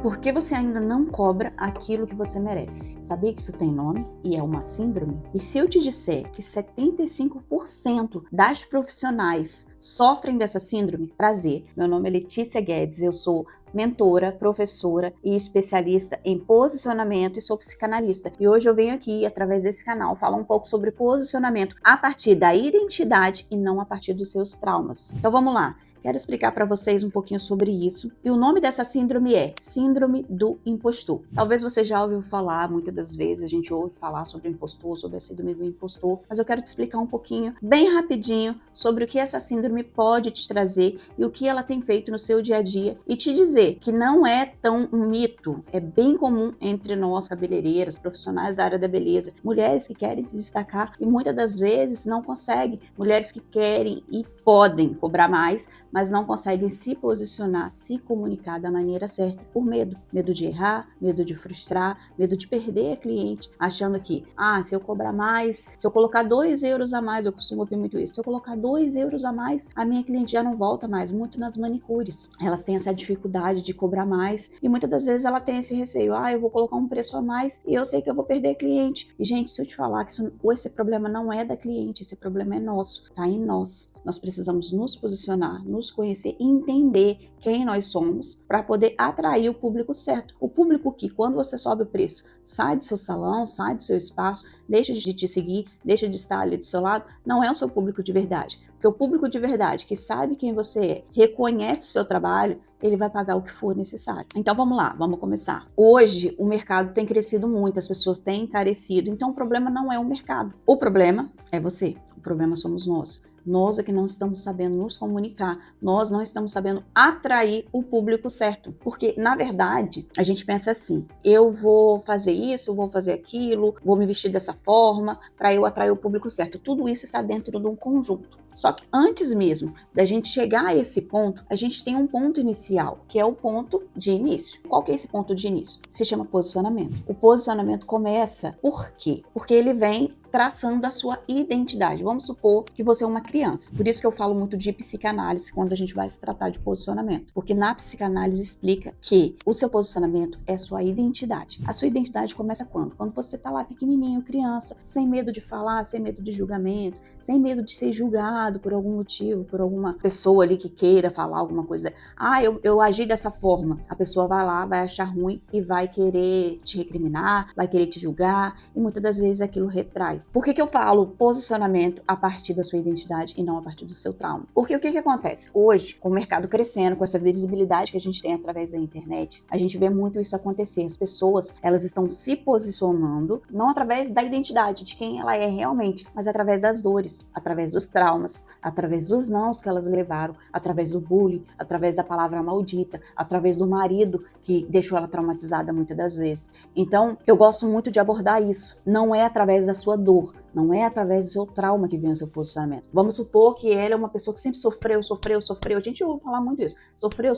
Por que você ainda não cobra aquilo que você merece? Sabia que isso tem nome e é uma síndrome? E se eu te disser que 75% das profissionais sofrem dessa síndrome? Prazer, meu nome é Letícia Guedes, eu sou mentora, professora e especialista em posicionamento e sou psicanalista. E hoje eu venho aqui, através desse canal, falar um pouco sobre posicionamento a partir da identidade e não a partir dos seus traumas. Então vamos lá. Quero explicar para vocês um pouquinho sobre isso. E o nome dessa síndrome é Síndrome do Impostor. Talvez você já ouviu falar, muitas das vezes a gente ouve falar sobre o impostor, sobre a síndrome do impostor, mas eu quero te explicar um pouquinho, bem rapidinho, sobre o que essa síndrome pode te trazer e o que ela tem feito no seu dia a dia e te dizer que não é tão um mito, é bem comum entre nós, cabeleireiras, profissionais da área da beleza, mulheres que querem se destacar e muitas das vezes não conseguem, mulheres que querem e podem cobrar mais, mas não conseguem se posicionar, se comunicar da maneira certa por medo. Medo de errar, medo de frustrar, medo de perder a cliente, achando que, se eu cobrar mais, se eu colocar 2 euros a mais, eu costumo ouvir muito isso, se eu colocar 2 euros a mais, a minha cliente já não volta mais, muito nas manicures. Elas têm essa dificuldade de cobrar mais e muitas das vezes ela tem esse receio, eu vou colocar um preço a mais e eu sei que eu vou perder a cliente. E gente, se eu te falar que esse problema não é da cliente, esse problema é nosso, tá em nós. Nós precisamos nos posicionar, nos conhecer e entender quem nós somos para poder atrair o público certo. O público que, quando você sobe o preço, sai do seu salão, sai do seu espaço, deixa de te seguir, deixa de estar ali do seu lado, não é o seu público de verdade. Porque o público de verdade, que sabe quem você é, reconhece o seu trabalho, ele vai pagar o que for necessário. Então vamos lá, vamos começar. Hoje o mercado tem crescido muito, as pessoas têm encarecido, então o problema não é o mercado. O problema é você, o problema somos nós. Nós é que não estamos sabendo nos comunicar, nós não estamos sabendo atrair o público certo. Porque, na verdade, a gente pensa assim, eu vou fazer isso, vou fazer aquilo, vou me vestir dessa forma para eu atrair o público certo. Tudo isso está dentro de um conjunto. Só que antes mesmo da gente chegar a esse ponto, a gente tem um ponto inicial, que é o ponto de início. Qual que é esse ponto de início? Se chama posicionamento. O posicionamento começa por quê? Porque ele vem traçando a sua identidade. Vamos supor que você é uma criança. Por isso que eu falo muito de psicanálise quando a gente vai se tratar de posicionamento. Porque na psicanálise explica que o seu posicionamento é sua identidade. A sua identidade começa quando? Quando você tá lá pequenininho, criança, sem medo de falar, sem medo de julgamento, sem medo de ser julgado por algum motivo, por alguma pessoa ali que queira falar alguma coisa. Eu agi dessa forma. A pessoa vai lá, vai achar ruim e vai querer te recriminar, vai querer te julgar e muitas das vezes aquilo retrai. Por que eu falo posicionamento a partir da sua identidade e não a partir do seu trauma? Porque o que acontece? Hoje, com o mercado crescendo, com essa visibilidade que a gente tem através da internet, a gente vê muito isso acontecer. As pessoas, elas estão se posicionando, não através da identidade, de quem ela é realmente, mas através das dores, através dos traumas, através dos nãos que elas levaram, através do bullying, através da palavra maldita, através do marido que deixou ela traumatizada muitas das vezes. Então, eu gosto muito de abordar isso. Não é através da sua dor, não é através do seu trauma que vem o seu posicionamento. Vamos supor que ela é uma pessoa que sempre sofreu. A gente ouve falar muito isso. Sofreu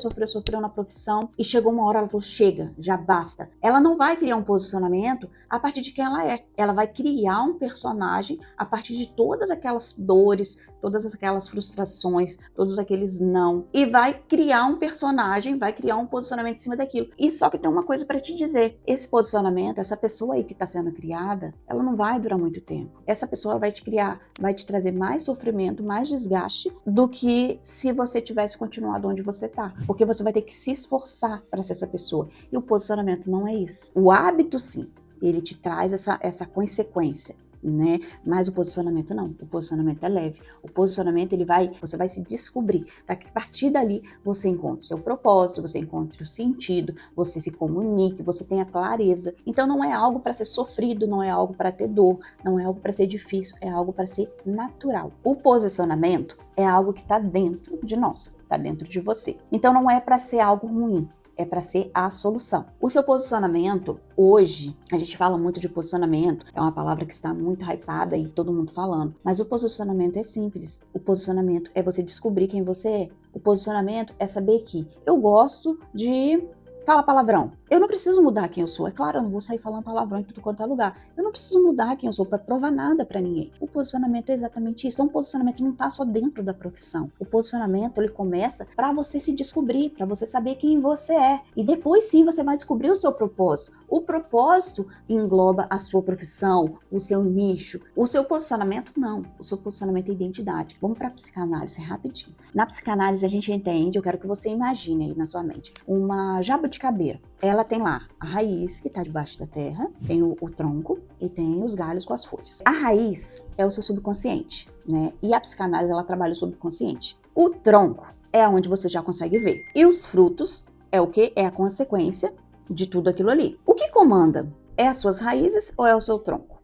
na profissão e chegou uma hora ela falou, chega, já basta. Ela não vai criar um posicionamento a partir de quem ela é. Ela vai criar um personagem a partir de todas aquelas dores, todas aquelas frustrações, todos aqueles não. E vai criar um personagem, vai criar um posicionamento em cima daquilo. E só que tem uma coisa para te dizer. Esse posicionamento, essa pessoa aí que está sendo criada, ela não vai durar muito tempo. Essa pessoa vai te trazer mais sofrimento, mais desgaste do que se você tivesse continuado onde você tá. Porque você vai ter que se esforçar para ser essa pessoa. E o posicionamento não é isso. O hábito, sim, ele te traz essa consequência, né? Mas o posicionamento não. O posicionamento é leve. O posicionamento você vai se descobrir para que a partir dali você encontre seu propósito, você encontre o sentido, você se comunique, você tenha clareza. Então não é algo para ser sofrido, não é algo para ter dor, não é algo para ser difícil, é algo para ser natural. O posicionamento é algo que está dentro de nós, está dentro de você. Então não é para ser algo ruim. É para ser a solução. O seu posicionamento, hoje, a gente fala muito de posicionamento, é uma palavra que está muito hypada e todo mundo falando, mas o posicionamento é simples. O posicionamento é você descobrir quem você é. O posicionamento é saber que eu gosto de falar palavrão. Eu não preciso mudar quem eu sou. É claro, eu não vou sair falando palavrão em tudo quanto é lugar. Eu não preciso mudar quem eu sou para provar nada para ninguém. O posicionamento é exatamente isso. Então, o posicionamento não tá só dentro da profissão. O posicionamento, ele começa para você se descobrir, para você saber quem você é. E depois sim, você vai descobrir o seu propósito. O propósito engloba a sua profissão, o seu nicho. O seu posicionamento, não. O seu posicionamento é identidade. Vamos para a psicanálise rapidinho. Na psicanálise, a gente entende, eu quero que você imagine aí na sua mente, uma jabuticabeira. Ela tem lá a raiz, que está debaixo da terra, tem o tronco e tem os galhos com as folhas. A raiz é o seu subconsciente, né? E a psicanálise, ela trabalha o subconsciente. O tronco é onde você já consegue ver. E os frutos é o quê? É a consequência de tudo aquilo ali. O que comanda? É as suas raízes ou é o seu tronco?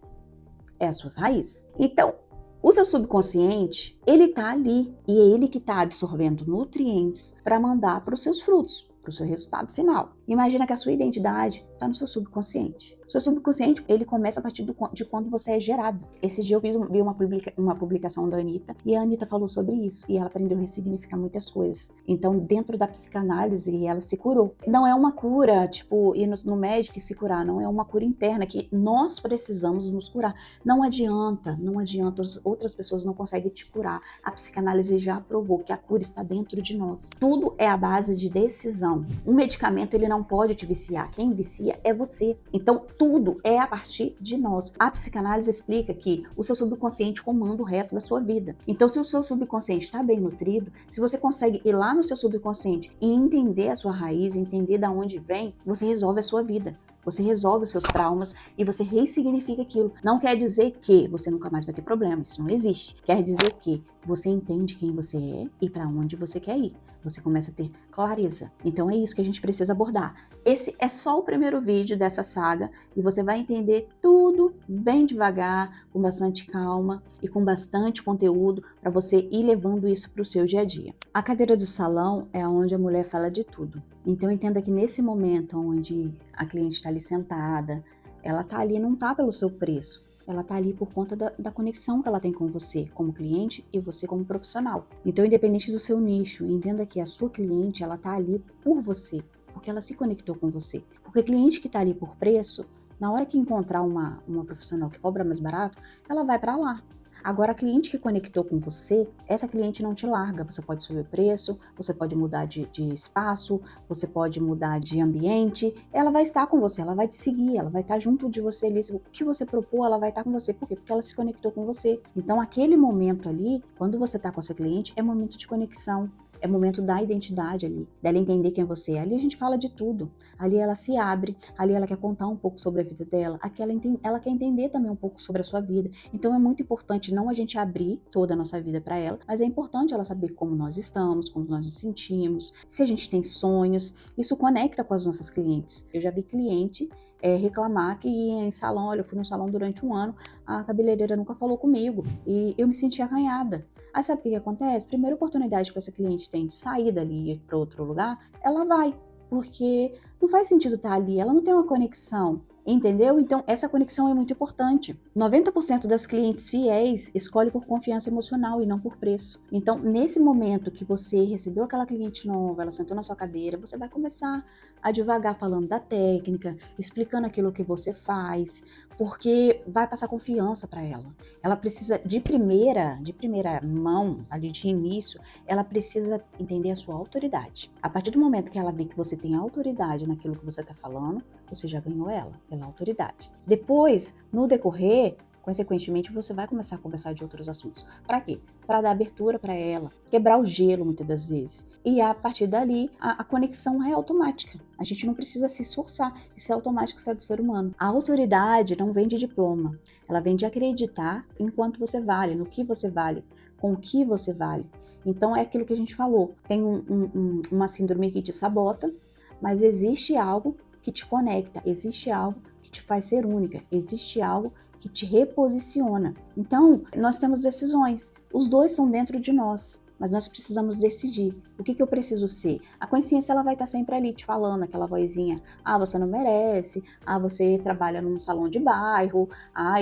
É as suas raízes. Então, o seu subconsciente, ele tá ali e é ele que tá absorvendo nutrientes para mandar para os seus frutos, para o seu resultado final. Imagina que a sua identidade está no seu subconsciente. O seu subconsciente, ele começa a partir de quando você é gerado. Esse dia eu vi uma publicação da Anitta, e a Anitta falou sobre isso, e ela aprendeu a ressignificar muitas coisas. Então, dentro da psicanálise, ela se curou. Não é uma cura, tipo, ir no médico e se curar, não é uma cura interna, que nós precisamos nos curar. Não adianta, outras pessoas não conseguem te curar. A psicanálise já provou que a cura está dentro de nós. Tudo é a base de decisão. Um medicamento, ele não pode te viciar. Quem vicia é você. Então, tudo é a partir de nós. A psicanálise explica que o seu subconsciente comanda o resto da sua vida. Então, se o seu subconsciente está bem nutrido, se você consegue ir lá no seu subconsciente e entender a sua raiz, entender de onde vem, você resolve a sua vida. Você resolve os seus traumas e você ressignifica aquilo. Não quer dizer que você nunca mais vai ter problema, isso não existe. Quer dizer que você entende quem você é e para onde você quer ir. Você começa a ter clareza. Então é isso que a gente precisa abordar. Esse é só o primeiro vídeo dessa saga e você vai entender tudo bem devagar, com bastante calma e com bastante conteúdo para você ir levando isso para o seu dia a dia. A cadeira do salão é onde a mulher fala de tudo. Então entenda que nesse momento onde a cliente está ali sentada, ela está ali, não está pelo seu preço. Ela está ali por conta da conexão que ela tem com você como cliente e você como profissional. Então, independente do seu nicho, entenda que a sua cliente, ela está ali por você, porque ela se conectou com você. Porque cliente que está ali por preço, na hora que encontrar uma profissional que cobra mais barato, ela vai para lá. Agora, a cliente que conectou com você, essa cliente não te larga. Você pode subir o preço, você pode mudar de espaço, você pode mudar de ambiente. Ela vai estar com você, ela vai te seguir, ela vai estar junto de você ali. O que você propor, ela vai estar com você. Por quê? Porque ela se conectou com você. Então, aquele momento ali, quando você está com essa cliente, é momento de conexão. É momento da identidade ali, dela entender quem você é. Ali a gente fala de tudo. Ali ela se abre, ali ela quer contar um pouco sobre a vida dela. Aqui ela quer entender também um pouco sobre a sua vida. Então é muito importante não a gente abrir toda a nossa vida para ela, mas é importante ela saber como nós estamos, como nós nos sentimos, se a gente tem sonhos. Isso conecta com as nossas clientes. Eu já vi cliente reclamar que ia em salão, olha, eu fui no salão durante um ano, a cabeleireira nunca falou comigo e eu me senti acanhada. Aí sabe o que acontece? Primeira oportunidade que essa cliente tem de sair dali e ir para outro lugar, ela vai, porque não faz sentido estar ali, ela não tem uma conexão. Entendeu? Então, essa conexão é muito importante. 90% das clientes fiéis escolhem por confiança emocional e não por preço. Então, nesse momento que você recebeu aquela cliente nova, ela sentou na sua cadeira, você vai começar a devagar falando da técnica, explicando aquilo que você faz, porque vai passar confiança para ela. Ela precisa, de primeira mão, ali de início, ela precisa entender a sua autoridade. A partir do momento que ela vê que você tem autoridade naquilo que você está falando, você já ganhou ela, pela autoridade. Depois, no decorrer, consequentemente, você vai começar a conversar de outros assuntos. Para quê? Para dar abertura para ela, quebrar o gelo muitas das vezes. E a partir dali, a conexão é automática. A gente não precisa se esforçar. Isso é automático, isso é do ser humano. A autoridade não vem de diploma. Ela vem de acreditar em quanto você vale, no que você vale, com o que você vale. Então, é aquilo que a gente falou. Tem uma síndrome que te sabota, mas existe algo que te conecta, existe algo que te faz ser única, existe algo que te reposiciona. Então, nós temos decisões. Os dois são dentro de nós. mas nós precisamos decidir o que eu preciso ser. A consciência ela vai estar sempre ali te falando, aquela vozinha, você não merece, você trabalha num salão de bairro,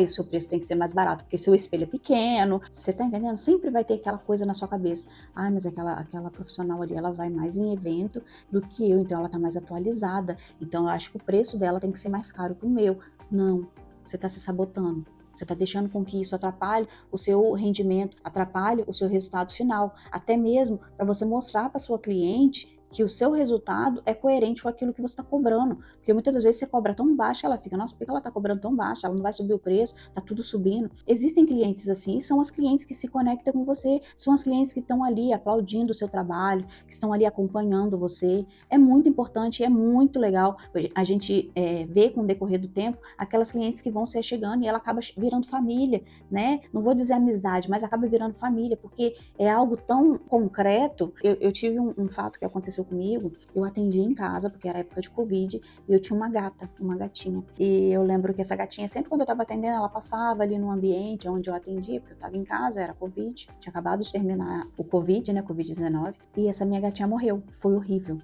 o seu preço tem que ser mais barato porque seu espelho é pequeno, você tá entendendo? Sempre vai ter aquela coisa na sua cabeça, mas aquela profissional ali, ela vai mais em evento do que eu, então ela tá mais atualizada, então eu acho que o preço dela tem que ser mais caro que o meu. Não, você tá se sabotando. Você está deixando com que isso atrapalhe o seu rendimento, atrapalhe o seu resultado final. Até mesmo para você mostrar para sua cliente que o seu resultado é coerente com aquilo que você está cobrando. Porque muitas das vezes você cobra tão baixo, ela fica, nossa, por que ela está cobrando tão baixo? Ela não vai subir o preço, tá tudo subindo. Existem clientes assim, são as clientes que se conectam com você, são as clientes que estão ali aplaudindo o seu trabalho, que estão ali acompanhando você. É muito importante, é muito legal a gente ver com o decorrer do tempo aquelas clientes que vão se chegando e ela acaba virando família, né? Não vou dizer amizade, mas acaba virando família, porque é algo tão concreto. Eu tive um fato que aconteceu comigo, eu atendi em casa, porque era época de Covid, e eu tinha uma gatinha. E eu lembro que essa gatinha, sempre quando eu tava atendendo, ela passava ali no ambiente onde eu atendia, porque eu tava em casa, era Covid, tinha acabado de terminar o Covid, né, Covid-19, e essa minha gatinha morreu. Foi horrível,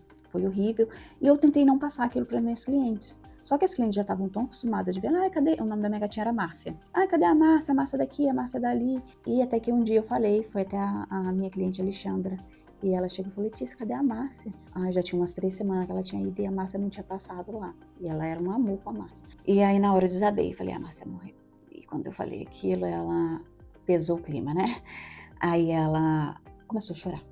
e eu tentei não passar aquilo para meus clientes. Só que as clientes já estavam tão acostumadas de ver, cadê? O nome da minha gatinha era Márcia. Cadê a Márcia? A Márcia daqui, a Márcia dali. E até que um dia eu falei, foi até a minha cliente Alexandra, e ela chegou e falou, Letícia, cadê a Márcia? Já tinha umas 3 semanas que ela tinha ido e a Márcia não tinha passado lá. E ela era um amor com a Márcia. E aí na hora eu desabei, falei, a Márcia morreu. E quando eu falei aquilo, ela pesou o clima, né? Aí ela começou a chorar.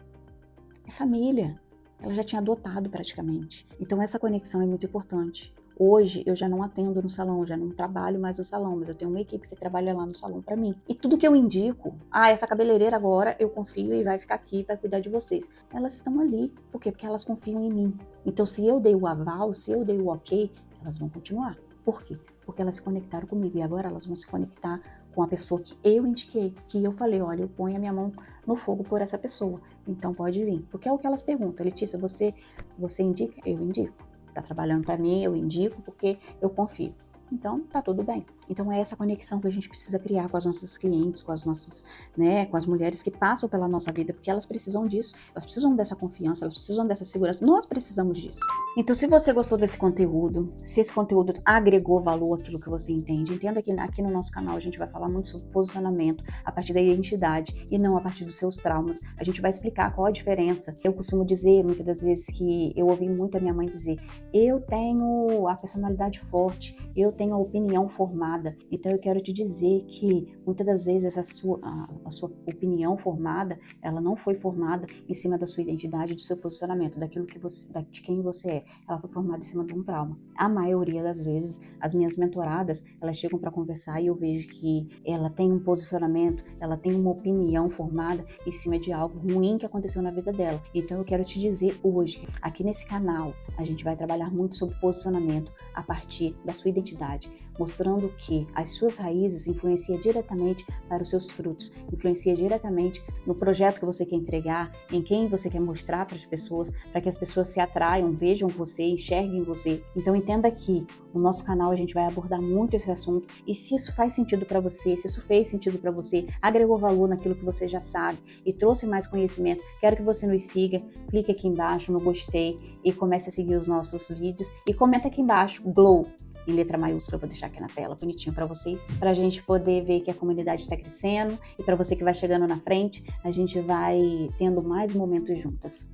É família. Ela já tinha adotado praticamente. Então essa conexão é muito importante. Hoje eu já não atendo no salão, já não trabalho mais no salão, mas eu tenho uma equipe que trabalha lá no salão para mim. E tudo que eu indico, essa cabeleireira agora eu confio e vai ficar aqui para cuidar de vocês. Elas estão ali. Por quê? Porque elas confiam em mim. Então se eu dei o aval, se eu dei o ok, elas vão continuar. Por quê? Porque elas se conectaram comigo e agora elas vão se conectar com a pessoa que eu indiquei, que eu falei, olha, eu ponho a minha mão no fogo por essa pessoa, então pode vir. Porque é o que elas perguntam, Letícia, você indica? Eu indico. Tá trabalhando para mim, eu indico porque eu confio. Então, tá tudo bem. Então, é essa conexão que a gente precisa criar com as nossas clientes, com as nossas, com as mulheres que passam pela nossa vida, porque elas precisam disso, elas precisam dessa confiança, elas precisam dessa segurança, nós precisamos disso. Então, se você gostou desse conteúdo, se esse conteúdo agregou valor àquilo que você entende, entenda que aqui no nosso canal a gente vai falar muito sobre posicionamento a partir da identidade e não a partir dos seus traumas. A gente vai explicar qual a diferença. Eu costumo dizer, muitas das vezes, que eu ouvi muito a minha mãe dizer, eu tenho a personalidade forte, eu tenho a opinião formada. Então eu quero te dizer que muitas das vezes a sua opinião formada, ela não foi formada em cima da sua identidade, do seu posicionamento, daquilo que você, de quem você é. Ela foi formada em cima de um trauma. A maioria das vezes, as minhas mentoradas, elas chegam para conversar e eu vejo que ela tem um posicionamento, ela tem uma opinião formada em cima de algo ruim que aconteceu na vida dela. Então eu quero te dizer hoje, aqui nesse canal, a gente vai trabalhar muito sobre posicionamento a partir da sua identidade, mostrando que as suas raízes influenciam diretamente para os seus frutos, influencia diretamente no projeto que você quer entregar, em quem você quer mostrar para as pessoas, para que as pessoas se atraiam, vejam você, enxerguem você. Então entenda que no nosso canal a gente vai abordar muito esse assunto e se isso faz sentido para você, se isso fez sentido para você, agregou valor naquilo que você já sabe e trouxe mais conhecimento, quero que você nos siga, clique aqui embaixo no gostei e comece a seguir os nossos vídeos e comenta aqui embaixo, Glow, em letra maiúscula, eu vou deixar aqui na tela, bonitinho para vocês, para a gente poder ver que a comunidade está crescendo e para você que vai chegando na frente, a gente vai tendo mais momentos juntas.